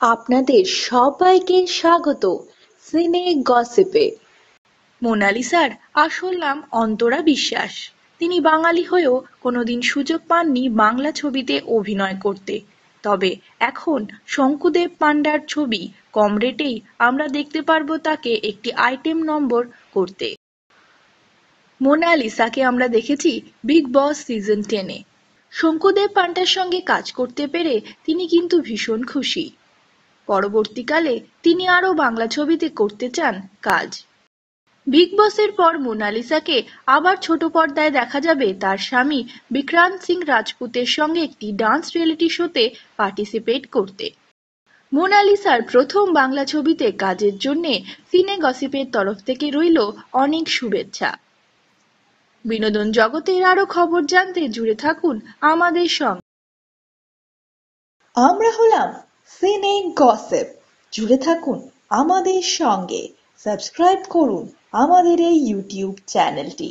আপনাদের সবাইকে স্বাগত সিনে গসিপে। মোনালিসার আসল নাম অন্তরা বিশ্বাস। তিনি বাঙালি হয়েও কোনোদিন সুযোগ পাননি বাংলা ছবিতে অভিনয় করতে। তবে এখন শঙ্কুদেব পান্ডার ছবি কম রেটেই আমরা দেখতে পারবো তাকে একটি আইটেম নম্বর করতে। মোনালিসাকে আমরা দেখেছি বিগ বস সিজন 10-এ। শঙ্কুদেব পান্ডার সঙ্গে কাজ করতে পেরে তিনি কিন্তু ভীষণ খুশি। পরবর্তীকালে তিনি আরও বাংলা ছবিতে করতে চান কাজ। বিগ বসের পর মোনালিসাকে আবার ছোট পর্দায় দেখা যাবে তার স্বামী বিক্রান্ত সিং রাজপুতের সঙ্গে একটি ডান্স রিয়েলিটি শোতে পার্টিসিপেট করতে। মোনালিসার প্রথম বাংলা ছবিতে কাজের জন্যে সিনে গসিপের তরফ থেকে রইল অনেক শুভেচ্ছা। বিনোদন জগতের আরও খবর জানতে জুড়ে থাকুন আমাদের সঙ্গে। আমরা হলাম সিনে গসিপ, জুড়ে থাকুন আমাদের সঙ্গে। সাবস্ক্রাইব করুন আমাদের এই ইউটিউব চ্যানেলটি।